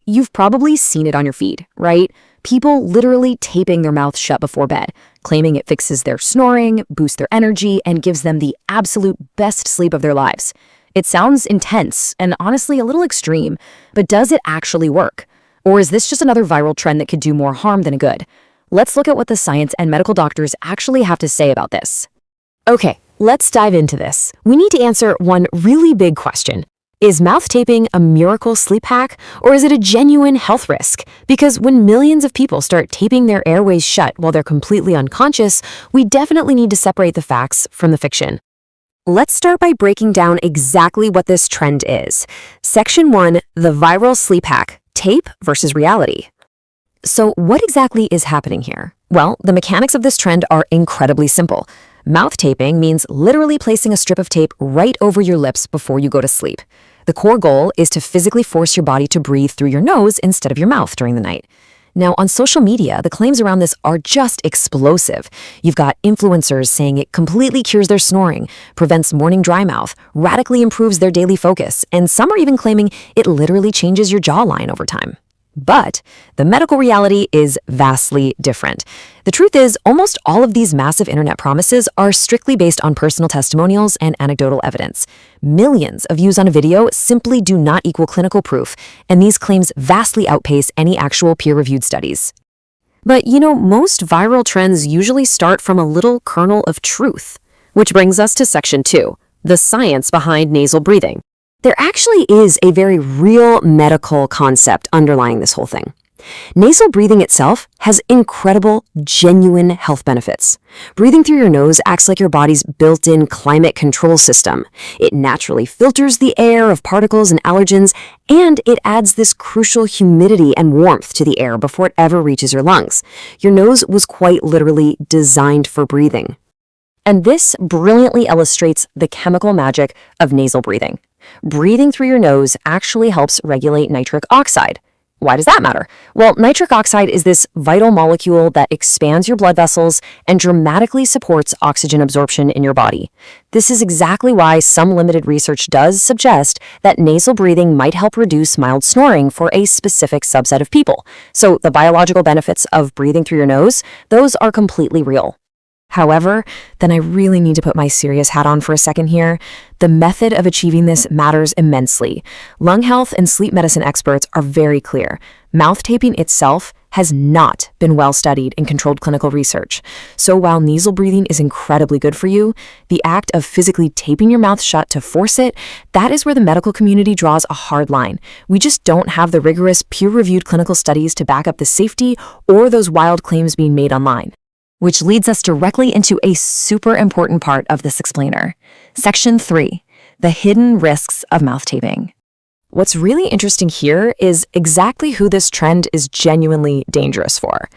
You've probably seen it on your feed, right? People literally taping their mouth shut before bed, claiming it fixes their snoring, boosts their energy, and gives them the absolute best sleep of their lives. It sounds intense and honestly a little extreme, but does it actually work? Or is this just another viral trend that could do more harm than good? Let's look at what the science and medical doctors actually have to say about this. Okay, let's dive into this. We need to answer one really big question. Is mouth taping a miracle sleep hack, or is it a genuine health risk? Because when millions of people start taping their airways shut while they're completely unconscious, we definitely need to separate the facts from the fiction. Let's start by breaking down exactly what this trend is. Section 1, the viral sleep hack, tape versus reality. So what exactly is happening here? Well, the mechanics of this trend are incredibly simple. Mouth taping means literally placing a strip of tape right over your lips before you go to sleep. The core goal is to physically force your body to breathe through your nose instead of your mouth during the night. Now, on social media, the claims around this are just explosive. You've got influencers saying it completely cures their snoring, prevents morning dry mouth, radically improves their daily focus, and some are even claiming it literally changes your jawline over time. But the medical reality is vastly different. The truth is, almost all of these massive internet promises are strictly based on personal testimonials and anecdotal evidence. Millions of views on a video simply do not equal clinical proof, and these claims vastly outpace any actual peer-reviewed studies. But most viral trends usually start from a little kernel of truth. Which brings us to Section 2, the science behind nasal breathing. There actually is a very real medical concept underlying this whole thing. Nasal breathing itself has incredible, genuine health benefits. Breathing through your nose acts like your body's built-in climate control system. It naturally filters the air of particles and allergens, and it adds this crucial humidity and warmth to the air before it ever reaches your lungs. Your nose was quite literally designed for breathing. And this brilliantly illustrates the chemical magic of nasal breathing. Breathing through your nose actually helps regulate nitric oxide. Why does that matter? Well, nitric oxide is this vital molecule that expands your blood vessels and dramatically supports oxygen absorption in your body. This is exactly why some limited research does suggest that nasal breathing might help reduce mild snoring for a specific subset of people. So the biological benefits of breathing through your nose, those are completely real. However, then I really need to put my serious hat on for a second here. The method of achieving this matters immensely. Lung health and sleep medicine experts are very clear. Mouth taping itself has not been well studied in controlled clinical research. So while nasal breathing is incredibly good for you, the act of physically taping your mouth shut to force it, that is where the medical community draws a hard line. We just don't have the rigorous peer-reviewed clinical studies to back up the safety or those wild claims being made online. Which leads us directly into a super important part of this explainer. Section 3, the hidden risks of mouth taping. What's really interesting here is exactly who this trend is genuinely dangerous for.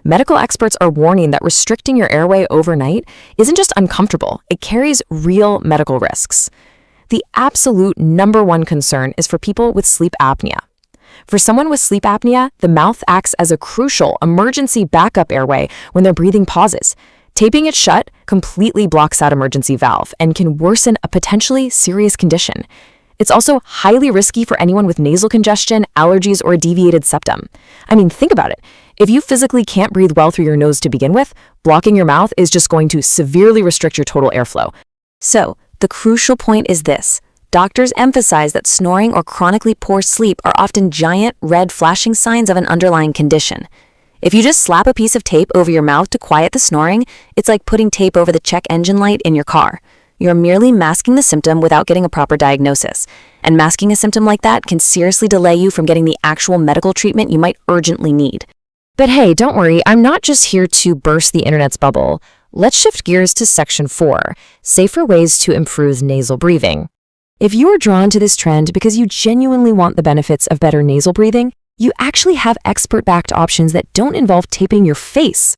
Medical experts are warning that restricting your airway overnight isn't just uncomfortable, it carries real medical risks. The absolute #1 concern is for people with sleep apnea. For someone with sleep apnea, the mouth acts as a crucial emergency backup airway when their breathing pauses. Taping it shut completely blocks that emergency valve and can worsen a potentially serious condition. It's also highly risky for anyone with nasal congestion, allergies, or a deviated septum. I mean, think about it. If you physically can't breathe well through your nose to begin with, blocking your mouth is just going to severely restrict your total airflow. So, the crucial point is this. Doctors emphasize that snoring or chronically poor sleep are often giant, red flashing signs of an underlying condition. If you just slap a piece of tape over your mouth to quiet the snoring, it's like putting tape over the check engine light in your car. You're merely masking the symptom without getting a proper diagnosis. And masking a symptom like that can seriously delay you from getting the actual medical treatment you might urgently need. But hey, don't worry, I'm not just here to burst the internet's bubble. Let's shift gears to Section 4, safer ways to improve nasal breathing. If you are drawn to this trend because you genuinely want the benefits of better nasal breathing, you actually have expert-backed options that don't involve taping your face.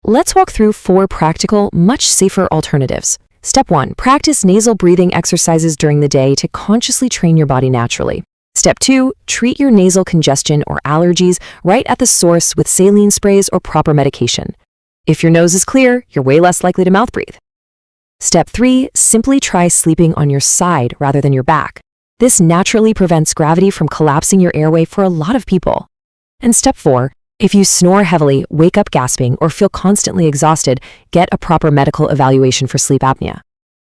Let's walk through 4 practical, much safer alternatives. Step 1, practice nasal breathing exercises during the day to consciously train your body naturally. Step 2, treat your nasal congestion or allergies right at the source with saline sprays or proper medication. If your nose is clear, you're way less likely to mouth breathe. Step 3, simply try sleeping on your side rather than your back. This naturally prevents gravity from collapsing your airway for a lot of people. And step 4, if you snore heavily, wake up gasping, or feel constantly exhausted, get a proper medical evaluation for sleep apnea.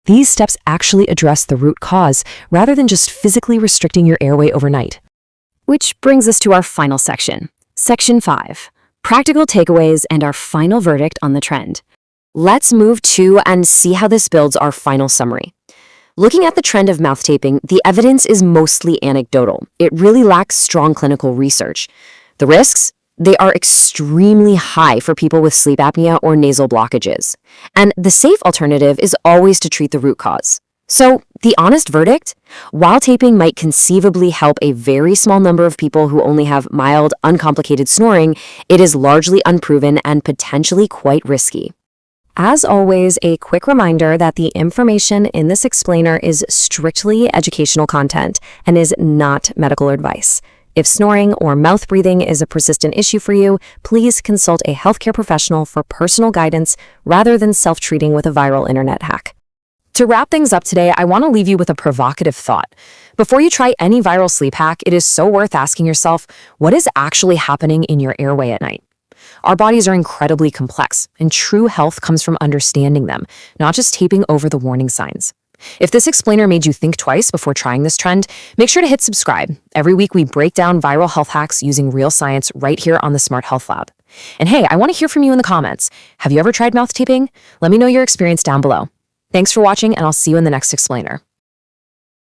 These steps actually address the root cause rather than just physically restricting your airway overnight. Which brings us to our final section. Section 5, practical takeaways and our final verdict on the trend. Let's move to and see how this builds our final summary. Looking at the trend of mouth taping, the evidence is mostly anecdotal. It really lacks strong clinical research. The risks? They are extremely high for people with sleep apnea or nasal blockages. And the safe alternative is always to treat the root cause. So, the honest verdict? While taping might conceivably help a very small number of people who only have mild, uncomplicated snoring, it is largely unproven and potentially quite risky. As always, a quick reminder that the information in this explainer is strictly educational content and is not medical advice. If snoring or mouth breathing is a persistent issue for you, please consult a healthcare professional for personal guidance rather than self-treating with a viral internet hack. To wrap things up today, I want to leave you with a provocative thought. Before you try any viral sleep hack, it is so worth asking yourself, what is actually happening in your airway at night? Our bodies are incredibly complex, and true health comes from understanding them, not just taping over the warning signs. If this explainer made you think twice before trying this trend, make sure to hit subscribe. Every week we break down viral health hacks using real science right here on the Smart Health Lab. And hey, I want to hear from you in the comments. Have you ever tried mouth taping? Let me know your experience down below. Thanks for watching, and I'll see you in the next explainer.